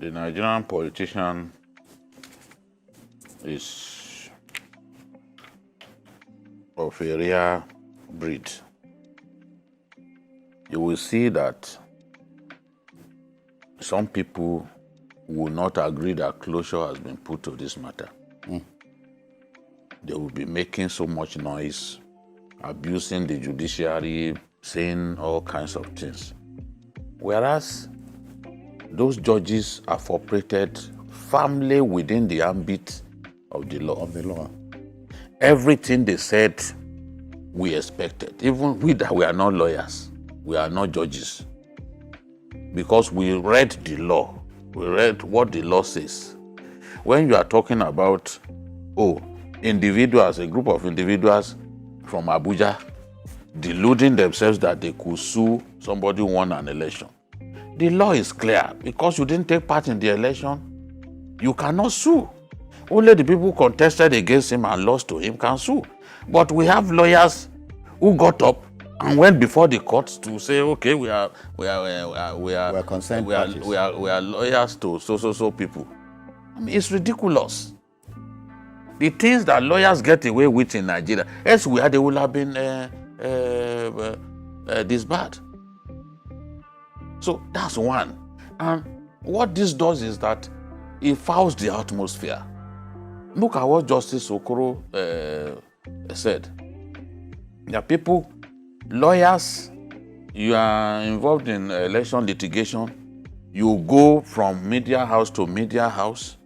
the Nigerian politician is of a rare breed. You will see that some people will not agree that closure has been put to this matter. They will be making so much noise, abusing the judiciary, saying all kinds of things. Whereas those judges have operated firmly within the ambit of the law. Everything they said, we expected. Even we that we are not lawyers, we are not judges. Because we read the law. We read what the law says. When you are talking about, individuals, a group of individuals from Abuja deluding themselves that they could sue somebody who won an election. The law is clear. Because you didn't take part in the election, you cannot sue. Only the people who contested against him and lost to him can sue. But we have lawyers who got up and went before the courts to say, okay, we are lawyers to so people. I mean, it's ridiculous. The things that lawyers get away with in Nigeria, elsewhere they would have been disbarred. So that's one. And what this does is that it fouls the atmosphere. Look at what Justice Okoro said. There are people, lawyers, you are involved in election litigation, you go from media house to media house,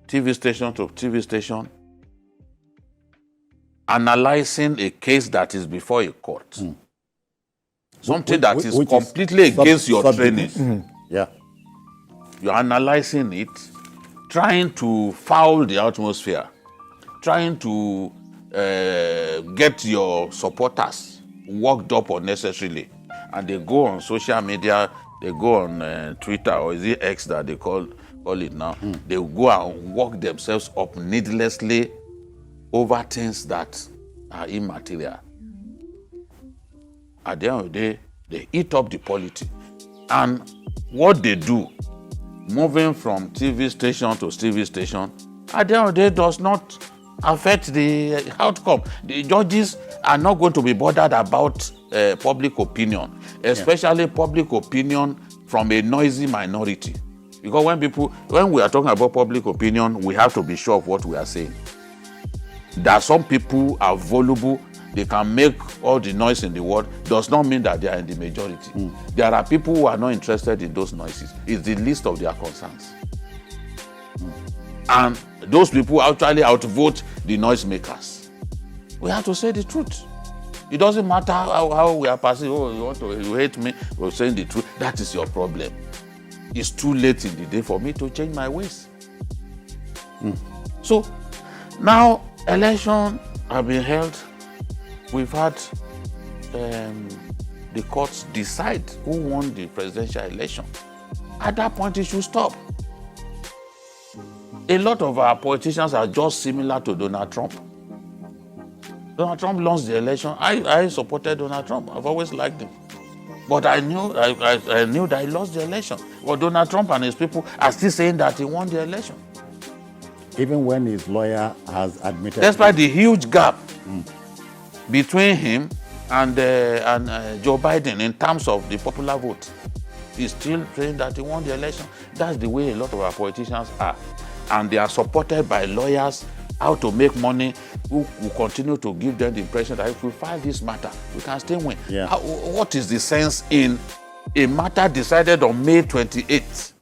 TV station to TV station, analyzing a case that is before a court. Something that is completely against your training. You're analyzing it, trying to foul the atmosphere, trying to get your supporters worked up unnecessarily. And they go on social media, they go on Twitter, or is it X that they call it now? They go and work themselves up needlessly over things that are immaterial. At the end of the day, they eat up the polity. And what they do, moving from TV station to TV station, at the end of the day does not affect the outcome. The judges are not going to be bothered about public opinion, especially public opinion from a noisy minority. Because when we are talking about public opinion, we have to be sure of what we are saying. That some people are vulnerable, they can make all the noise in the world, does not mean that they are in the majority. There are people who are not interested in those noises. It's the least of their concerns. And those people actually outvote the noisemakers. We have to say the truth. It doesn't matter how we are passing. You hate me, we're saying the truth. That is your problem. It's too late in the day for me to change my ways. So now election have been held. We've had the courts decide who won the presidential election. At that point, it should stop. A lot of our politicians are just similar to Donald Trump. Donald Trump lost the election. I supported Donald Trump. I've always liked him. But I knew that he lost the election. But Donald Trump and his people are still saying that he won the election. Even when his lawyer has admitted... Despite the huge gap between him and Joe Biden in terms of the popular vote, he's still saying that he won the election. That's the way a lot of our politicians are. And they are supported by lawyers how to make money, who will continue to give them the impression that if we file this matter, we can still win. What is the sense in a matter decided on May 28th,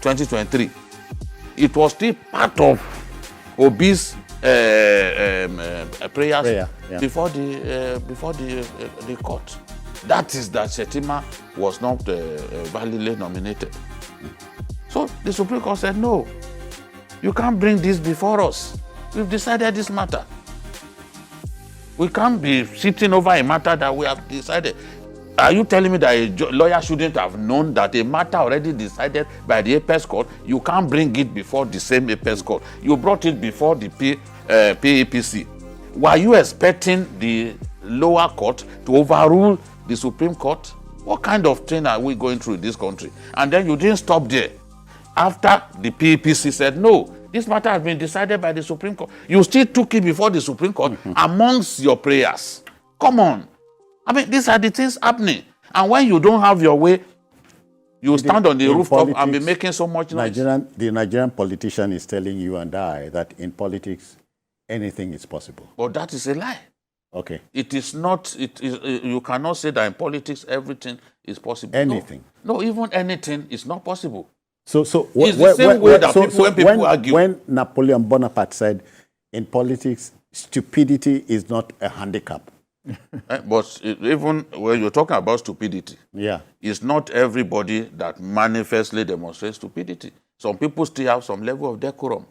2023? It was still part of OBI's prayers before the court. That is that Shettima was not validly nominated. So the Supreme Court said, no, you can't bring this before us. We've decided this matter. We can't be sitting over a matter that we have decided. Are you telling me that a lawyer shouldn't have known that a matter already decided by the apex court, you can't bring it before the same apex court? You brought it before the PAPC. Were you expecting the lower court to overrule the Supreme Court? What kind of thing are we going through in this country? And then you didn't stop there. after the PPC said, no, this matter has been decided by the Supreme Court, you still took it before the Supreme Court amongst your prayers. Come on. I mean, these are the things happening. And when you don't have your way, you stand on the rooftop and be making so much noise. The Nigerian politician is telling you and I that in politics, anything is possible. But that is a lie. Okay. It is not, you cannot say that in politics everything is possible. Anything. No, even anything is not possible. So it's the same way that when people argue. When Napoleon Bonaparte said, in politics, stupidity is not a handicap. But even when you're talking about stupidity, it's not everybody that manifestly demonstrates stupidity. Some people still have some level of decorum.